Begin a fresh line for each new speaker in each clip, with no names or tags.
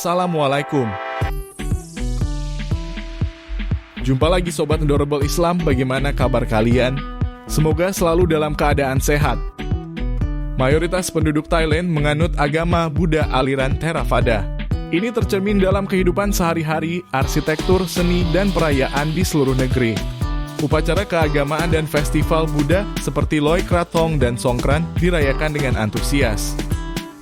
Assalamualaikum. Jumpa lagi Sobat Adorable Islam, bagaimana kabar kalian? Semoga selalu dalam keadaan sehat. Mayoritas penduduk Thailand menganut agama Buddha aliran Theravada. Ini tercermin dalam kehidupan sehari-hari, arsitektur, seni, dan perayaan di seluruh negeri. Upacara keagamaan dan festival Buddha seperti Loi Krathong dan Songkran dirayakan dengan antusias.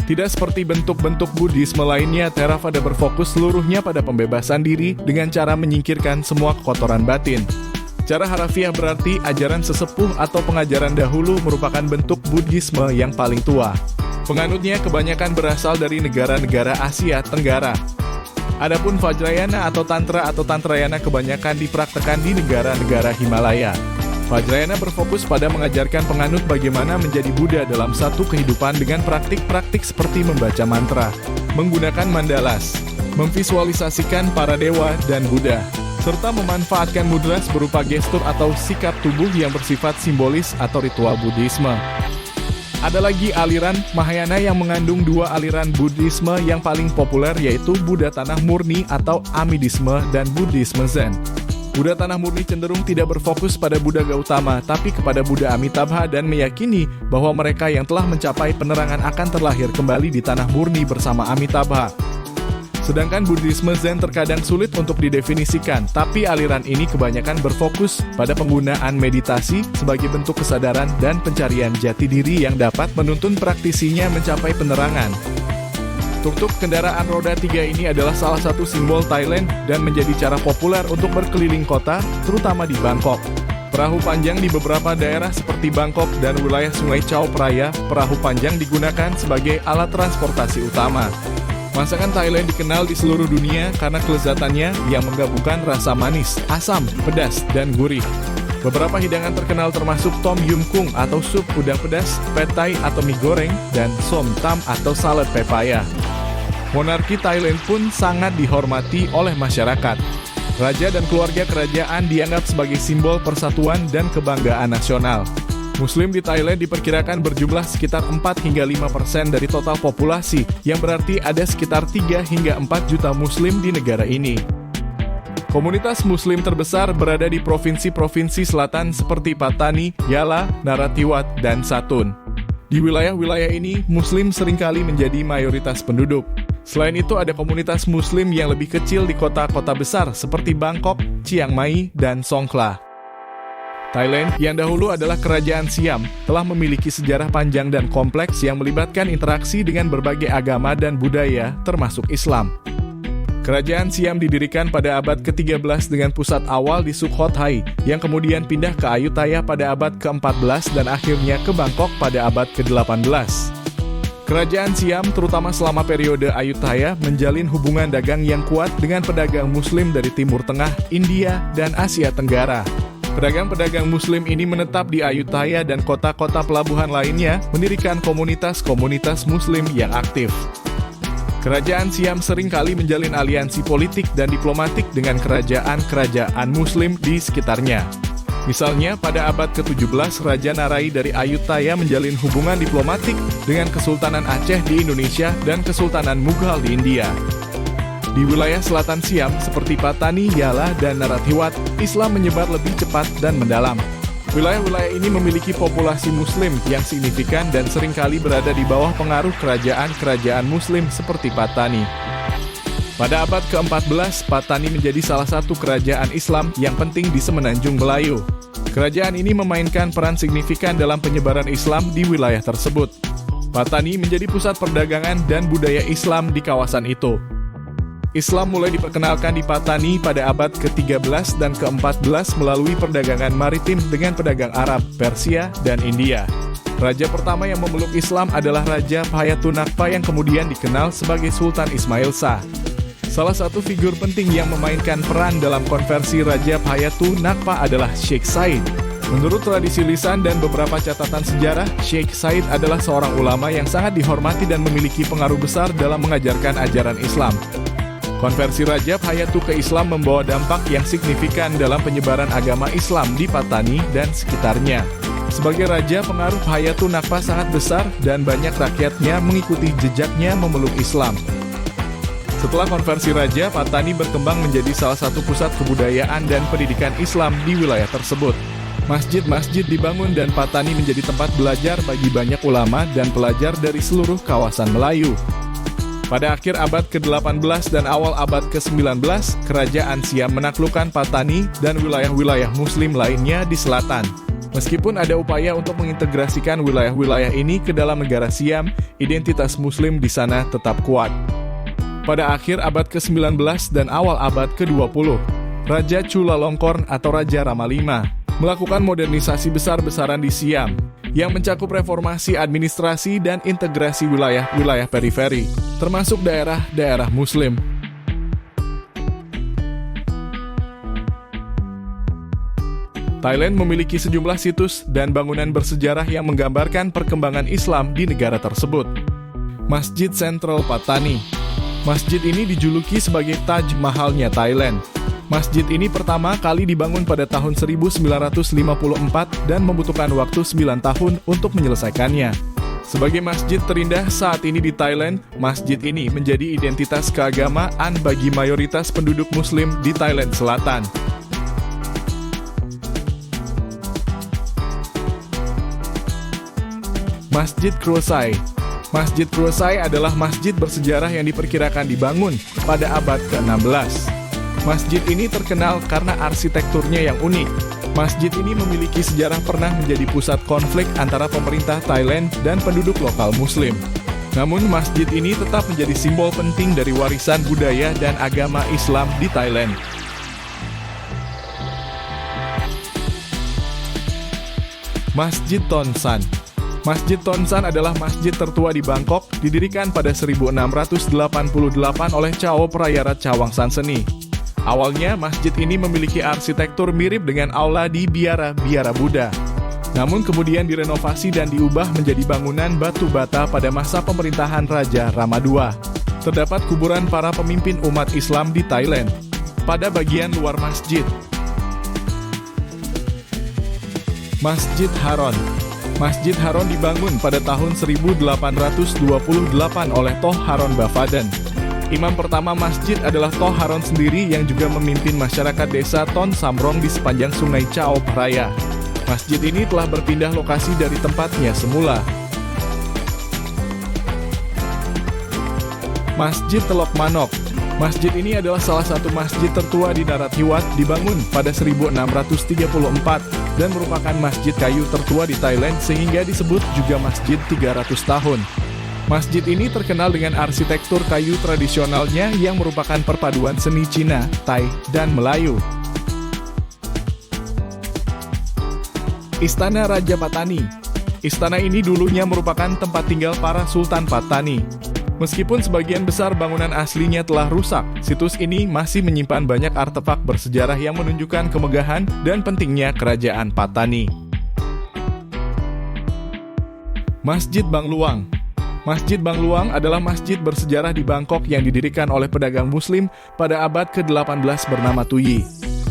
Tidak seperti bentuk-bentuk Buddhisme lainnya, Theravada berfokus seluruhnya pada pembebasan diri dengan cara menyingkirkan semua kekotoran batin. Cara harafiah berarti ajaran sesepuh atau pengajaran dahulu merupakan bentuk Buddhisme yang paling tua. Penganutnya kebanyakan berasal dari negara-negara Asia Tenggara. Adapun Vajrayana atau Tantrayana kebanyakan dipraktekkan di negara-negara Himalaya. Vajrayana berfokus pada mengajarkan penganut bagaimana menjadi Buddha dalam satu kehidupan dengan praktik-praktik seperti membaca mantra, menggunakan mandalas, memvisualisasikan para dewa dan Buddha, serta memanfaatkan mudras berupa gestur atau sikap tubuh yang bersifat simbolis atau ritual Buddhisme. Ada lagi aliran Mahayana yang mengandung dua aliran Buddhisme yang paling populer, yaitu Buddha Tanah Murni atau Amidisme dan Buddhisme Zen. Buddha Tanah Murni cenderung tidak berfokus pada Buddha Gautama, tapi kepada Buddha Amitabha dan meyakini bahwa mereka yang telah mencapai penerangan akan terlahir kembali di Tanah Murni bersama Amitabha. Sedangkan Buddhisme Zen terkadang sulit untuk didefinisikan, tapi aliran ini kebanyakan berfokus pada penggunaan meditasi sebagai bentuk kesadaran dan pencarian jati diri yang dapat menuntun praktisinya mencapai penerangan. Tuk-tuk kendaraan roda 3 ini adalah salah satu simbol Thailand dan menjadi cara populer untuk berkeliling kota, terutama di Bangkok. Perahu panjang di beberapa daerah seperti Bangkok dan wilayah Sungai Chao Phraya, perahu panjang digunakan sebagai alat transportasi utama. Masakan Thailand dikenal di seluruh dunia karena kelezatannya yang menggabungkan rasa manis, asam, pedas, dan gurih. Beberapa hidangan terkenal termasuk Tom Yum Kung atau sup udang pedas, Pad Thai atau mie goreng, dan Som Tam atau salad pepaya. Monarki Thailand pun sangat dihormati oleh masyarakat. Raja dan keluarga kerajaan dianggap sebagai simbol persatuan dan kebanggaan nasional. Muslim di Thailand diperkirakan berjumlah sekitar 4 hingga 5% dari total populasi, yang berarti ada sekitar 3 hingga 4 juta Muslim di negara ini. Komunitas Muslim terbesar berada di provinsi-provinsi selatan seperti Pattani, Yala, Narathiwat, dan Satun. Di wilayah-wilayah ini, Muslim seringkali menjadi mayoritas penduduk. Selain itu, ada komunitas Muslim yang lebih kecil di kota-kota besar seperti Bangkok, Chiang Mai, dan Songkhla. Thailand, yang dahulu adalah kerajaan Siam, telah memiliki sejarah panjang dan kompleks yang melibatkan interaksi dengan berbagai agama dan budaya, termasuk Islam. Kerajaan Siam didirikan pada abad ke-13 dengan pusat awal di Sukhothai, yang kemudian pindah ke Ayutthaya pada abad ke-14 dan akhirnya ke Bangkok pada abad ke-18. Kerajaan Siam, terutama selama periode Ayutthaya, menjalin hubungan dagang yang kuat dengan pedagang Muslim dari Timur Tengah, India, dan Asia Tenggara. Pedagang-pedagang Muslim ini menetap di Ayutthaya dan kota-kota pelabuhan lainnya, mendirikan komunitas-komunitas Muslim yang aktif. Kerajaan Siam seringkali menjalin aliansi politik dan diplomatik dengan kerajaan-kerajaan Muslim di sekitarnya. Misalnya, pada abad ke-17, Raja Narai dari Ayutthaya menjalin hubungan diplomatik dengan Kesultanan Aceh di Indonesia dan Kesultanan Mughal di India. Di wilayah selatan Siam, seperti Pattani, Yala, dan Narathiwat, Islam menyebar lebih cepat dan mendalam. Wilayah-wilayah ini memiliki populasi Muslim yang signifikan dan seringkali berada di bawah pengaruh kerajaan-kerajaan Muslim seperti Pattani. Pada abad ke-14, Pattani menjadi salah satu kerajaan Islam yang penting di Semenanjung Melayu. Kerajaan ini memainkan peran signifikan dalam penyebaran Islam di wilayah tersebut. Pattani menjadi pusat perdagangan dan budaya Islam di kawasan itu. Islam mulai diperkenalkan di Pattani pada abad ke-13 dan ke-14 melalui perdagangan maritim dengan pedagang Arab, Persia, dan India. Raja pertama yang memeluk Islam adalah Raja Bhayatu Nakpa yang kemudian dikenal sebagai Sultan Ismail Shah. Salah satu figur penting yang memainkan peran dalam konversi Raja Bhayatu Nakpa adalah Sheikh Said. Menurut tradisi lisan dan beberapa catatan sejarah, Sheikh Said adalah seorang ulama yang sangat dihormati dan memiliki pengaruh besar dalam mengajarkan ajaran Islam. Konversi Raja Bhayatu ke Islam membawa dampak yang signifikan dalam penyebaran agama Islam di Pattani dan sekitarnya. Sebagai raja, pengaruh Bhayatu Nakpa sangat besar dan banyak rakyatnya mengikuti jejaknya memeluk Islam. Setelah konversi raja, Patani berkembang menjadi salah satu pusat kebudayaan dan pendidikan Islam di wilayah tersebut. Masjid-masjid dibangun dan Patani menjadi tempat belajar bagi banyak ulama dan pelajar dari seluruh kawasan Melayu. Pada akhir abad ke-18 dan awal abad ke-19, Kerajaan Siam menaklukkan Patani dan wilayah-wilayah Muslim lainnya di selatan. Meskipun ada upaya untuk mengintegrasikan wilayah-wilayah ini ke dalam negara Siam, identitas Muslim di sana tetap kuat. Pada akhir abad ke-19 dan awal abad ke-20, Raja Chulalongkorn atau Raja Rama V melakukan modernisasi besar-besaran di Siam yang mencakup reformasi administrasi dan integrasi wilayah-wilayah periferi, termasuk daerah-daerah Muslim. Thailand memiliki sejumlah situs dan bangunan bersejarah yang menggambarkan perkembangan Islam di negara tersebut. Masjid Sentral Patani. Masjid ini dijuluki sebagai Taj Mahalnya Thailand. Masjid ini pertama kali dibangun pada tahun 1954 dan membutuhkan waktu 9 tahun untuk menyelesaikannya. Sebagai masjid terindah saat ini di Thailand, masjid ini menjadi identitas keagamaan bagi mayoritas penduduk Muslim di Thailand Selatan. Masjid Krosai. Masjid Krosai adalah masjid bersejarah yang diperkirakan dibangun pada abad ke-16. Masjid ini terkenal karena arsitekturnya yang unik. Masjid ini memiliki sejarah pernah menjadi pusat konflik antara pemerintah Thailand dan penduduk lokal Muslim. Namun masjid ini tetap menjadi simbol penting dari warisan budaya dan agama Islam di Thailand. Masjid Tonsan. Masjid Tonsan adalah masjid tertua di Bangkok, didirikan pada 1688 oleh Chao Phraya Chawangshan Seni. Awalnya, masjid ini memiliki arsitektur mirip dengan aula di biara Buddha. Namun kemudian direnovasi dan diubah menjadi bangunan batu bata pada masa pemerintahan Raja Rama II. Terdapat kuburan para pemimpin umat Islam di Thailand pada bagian luar masjid. Masjid Haron. Masjid Haron dibangun pada tahun 1828 oleh Toh Haron Bafaden. Imam pertama masjid adalah Toh Haron sendiri yang juga memimpin masyarakat desa Ton Samrong di sepanjang sungai Chao Phraya. Masjid ini telah berpindah lokasi dari tempatnya semula. Masjid Telok Manok. Masjid ini adalah salah satu masjid tertua di Narathiwat, dibangun pada 1634 dan merupakan masjid kayu tertua di Thailand sehingga disebut juga Masjid 300 tahun. Masjid ini terkenal dengan arsitektur kayu tradisionalnya yang merupakan perpaduan seni Cina, Thai, dan Melayu. Istana Raja Patani. Istana ini dulunya merupakan tempat tinggal para Sultan Patani. Meskipun sebagian besar bangunan aslinya telah rusak, situs ini masih menyimpan banyak artefak bersejarah yang menunjukkan kemegahan dan pentingnya kerajaan Patani. Masjid Bangluang. Masjid Bangluang adalah masjid bersejarah di Bangkok yang didirikan oleh pedagang Muslim pada abad ke-18 bernama Tuyi.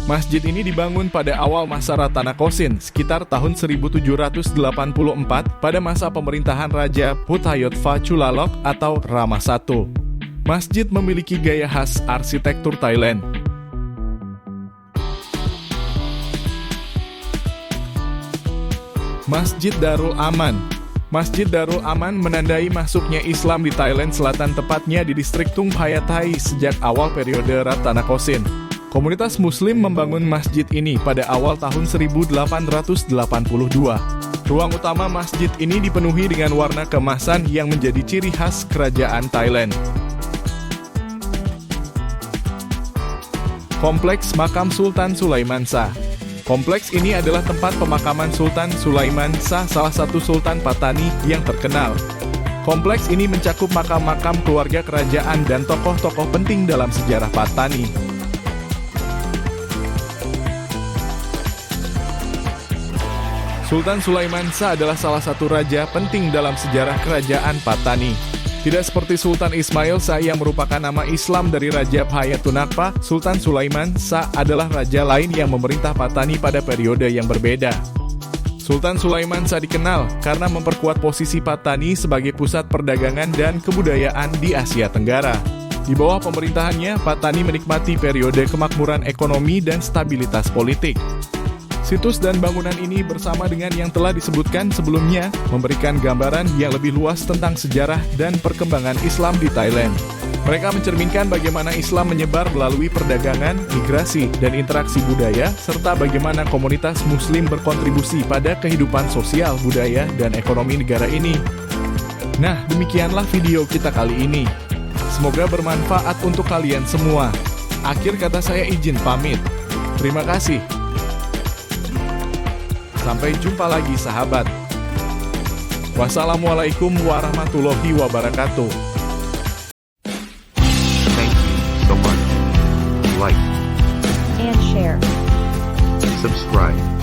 Masjid ini dibangun pada awal masa Ratanakosin, sekitar tahun 1784 pada masa pemerintahan Raja Phutthayotpha Chulalok atau Rama I. Masjid memiliki gaya khas arsitektur Thailand. Masjid Darul Aman. Masjid Darul Aman menandai masuknya Islam di Thailand Selatan, tepatnya di distrik Tung Phayat-thai sejak awal periode Ratanakosin. Komunitas Muslim membangun masjid ini pada awal tahun 1882. Ruang utama masjid ini dipenuhi dengan warna keemasan yang menjadi ciri khas kerajaan Thailand. Kompleks Makam Sultan Sulaiman Shah. Kompleks ini adalah tempat pemakaman Sultan Sulaiman Shah, salah satu Sultan Patani yang terkenal. Kompleks ini mencakup makam-makam keluarga kerajaan dan tokoh-tokoh penting dalam sejarah Patani. Sultan Sulaiman Shah adalah salah satu raja penting dalam sejarah kerajaan Patani. Tidak seperti Sultan Ismail Shah yang merupakan nama Islam dari Raja Bhayatunakpa, Sultan Sulaiman Shah adalah raja lain yang memerintah Patani pada periode yang berbeda. Sultan Sulaiman Shah dikenal karena memperkuat posisi Patani sebagai pusat perdagangan dan kebudayaan di Asia Tenggara. Di bawah pemerintahannya, Patani menikmati periode kemakmuran ekonomi dan stabilitas politik. Situs dan bangunan ini bersama dengan yang telah disebutkan sebelumnya memberikan gambaran yang lebih luas tentang sejarah dan perkembangan Islam di Thailand. Mereka mencerminkan bagaimana Islam menyebar melalui perdagangan, migrasi, dan interaksi budaya, serta bagaimana komunitas Muslim berkontribusi pada kehidupan sosial, budaya, dan ekonomi negara ini. Nah, demikianlah video kita kali ini. Semoga bermanfaat untuk kalian semua. Akhir kata saya izin pamit. Terima kasih. Sampai jumpa lagi sahabat. Wassalamualaikum warahmatullahi wabarakatuh.
Thank you so much. Like
and share.
subscribe.